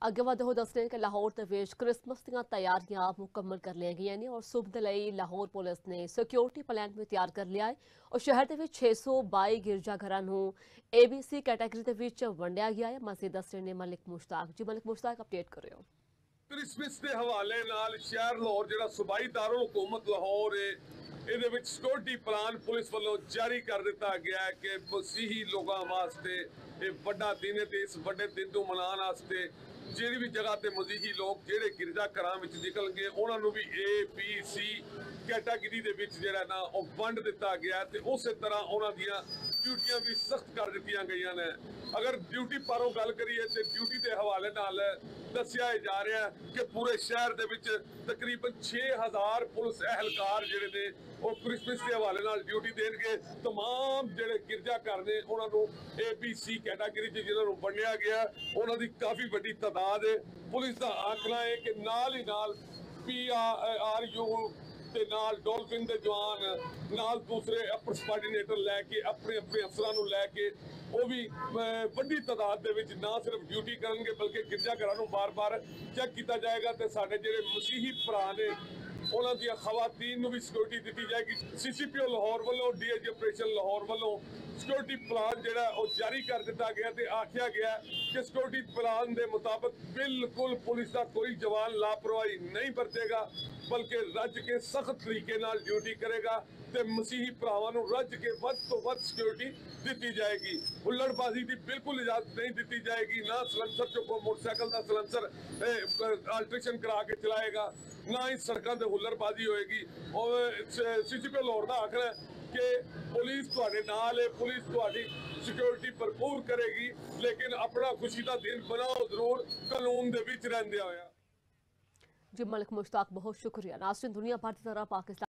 ਅੱਗੇ ਵਧਦੇ ਹੋਏ ਦੱਸ ਰਹੇ ਕਿ ਲਾਹੌਰ ਦੇ ਵਿੱਚ ਕ੍ਰਿਸਮਸ ਦੀਆਂ ਤਿਆਰੀਆਂ ਮੁਕੰਮਲ ਕਰ ਲਈਆਂ ਗਈਆਂ ਨੇ ਔਰ ਸੁਬਹ ਦੇ ਲਈ ਲਾਹੌਰ ਪੁਲਿਸ ਨੇ ਸਿਕਿਉਰਿਟੀ ਪਲਾਨ ਵੀ ਤਿਆਰ ਕਰ ਲਿਆ ਹੈ ਔਰ ਸ਼ਹਿਰ ਦੇ ਵਿੱਚ 622 ਗਿਰਜਾਘਰਾਂ ਨੂੰ ABC ਕੈਟਾਗਰੀ ਦੇ ਵਿੱਚ ਵੰਡਿਆ ਗਿਆ ਹੈ। ਮਜ਼ੀਦ ਦੱਸ ਰਹੇ ਨੇ ਮਲਿਕ ਮੁਸ਼ਤਾਕ ਜੀ। ਮਲਿਕ ਮੁਸ਼ਤਾਕ ਅਪਡੇਟ ਕਰਿਓ। क्रिसमस के हवाले नाल शहर लाहौर जिहड़ा सूबाई दारुल हुकूमत लाहौर है ਇਹਦੇ ਵਿੱਚ ਸਿਕਿਉਰਿਟੀ ਪਲਾਨ ਪੁਲਿਸ ਵੱਲੋਂ ਜਾਰੀ ਕਰ ਦਿੱਤਾ ਗਿਆ ਹੈ ਕਿ ਮਸੀਹੀ ਲੋਕਾਂ ਵਾਸਤੇ ਇਹ ਵੱਡਾ ਦਿਨ ਹੈ ਤੇ ਇਸ ਵੱਡੇ ਦਿਨ ਨੂੰ ਮਨਾਉਣ ਵਾਸਤੇ ਜਿਹੜੀ ਵੀ ਜਗ੍ਹਾ ਤੇ ਮਸੀਹੀ ਲੋਕ ਜਿਹੜੇ ਗਿਰਜਾ ਘਰਾਂ ਵਿੱਚ ਨਿਕਲਣਗੇ ਉਹਨਾਂ ਨੂੰ ਵੀ ABC ਕੈਟਾਗਰੀ ਦੇ ਵਿੱਚ ਜਿਹੜਾ ਨਾ ਉਹ ਵੰਡ ਦਿੱਤਾ ਗਿਆ ਤੇ ਉਸੇ ਤਰ੍ਹਾਂ ਉਹਨਾਂ ਦੀਆਂ ਡਿਊਟੀਆਂ ਵੀ ਸਖਤ ਕਰ ਦਿੱਤੀਆਂ ਗਈਆਂ ਨੇ। अगर ड्यूटी पारों गल करिए तो ड्यूटी के हवाले नाल दस्सिया जा रहा है कि पूरे शहर दे विच तकरीबन 6000 पुलिस एहलकार जिहड़े ने वो क्रिसमस के हवाले नाल ड्यूटी देणगे। तमाम जिहड़े गिरजाघर ने उन्हां नूं ABC कैटागरी च जिन्हां नूं वंडिया गया उन्हां दी काफ़ी वड्डी तादाद है। पुलिस का आखना है कि नाल ही नाल PRU ਤੇ ਨਾਲ ਡੋਲਫਿਨ ਦੇ ਜਵਾਨ ਨਾਲ ਦੂਸਰੇ ਅਪਰ ਸਬਆਰਡੀਨੇਟਰ ਲੈ ਕੇ ਆਪਣੇ ਅਫਸਰਾਂ ਨੂੰ ਲੈ ਕੇ ਉਹ ਵੀ ਵੱਡੀ ਤਾਦਾਦ ਦੇ ਵਿੱਚ ਨਾ ਸਿਰਫ ਡਿਊਟੀ ਕਰਨਗੇ ਬਲਕਿ ਗਿਰਜਾਘਰਾਂ ਨੂੰ ਬਾਰ-ਬਾਰ ਚੈੱਕ ਕੀਤਾ ਜਾਏਗਾ ਤੇ ਸਾਡੇ ਜਿਹੜੇ ਮਸੀਹੀ ਭਰਾ ਨੇ ਉਹਨਾਂ ਦੀਆਂ ਖਵਾਤੀਨ ਨੂੰ ਵੀ ਸਿਕਿਉਰਿਟੀ ਦਿੱਤੀ ਜਾਏਗੀ। CCPO ਲਾਹੌਰ ਵੱਲੋਂ DIG ਆਪਰੇਸ਼ਨ ਲਾਹੌਰ ਵੱਲੋਂ ਸਿਕਿਉਰਿਟੀ ਪਲਾਨ ਜਿਹੜਾ ਉਹ ਜਾਰੀ ਕਰ ਦਿੱਤਾ ਗਿਆ ਤੇ ਆਖਿਆ ਗਿਆ ਕਿ ਸਿਕਿਉਰਿਟੀ ਪਲਾਨ ਦੇ ਮੁਤਾਬਕ ਬਿਲਕੁਲ ਪੁਲਿਸ ਦਾ ਕੋਈ ਜਵਾਨ ਲਾਪਰਵਾਹੀ ਨਹੀਂ ਵਰਤੇਗਾ बल्कि रज के सख्त तरीके नाल ड्यूटी करेगा ते मसीही भरावां नूं रज के वध तो वध सिक्योरिटी दी जाएगी। हुल्लड़बाजी की बिल्कुल इजाजत नहीं दी जाएगी। ना सलंसर चुको मोटरसाइकिल का सलंसर अल्ट्रेशन करा के चलाएगा ना ही सड़कों से हुल्लड़बाजी होएगी। और CCPO लाहौर का आखना है कि पुलिस तुहाडे नाल है, पुलिस तुहाडी सिक्योरिटी भरपूर करेगी लेकिन अपना खुशी का दिन बनाओ जरूर कानून दे विच रहिंदे होया। जी मलिक मुश्ताक बहुत शुक्रिया। नाज़रीन दुनिया भर की तरह पाकिस्तान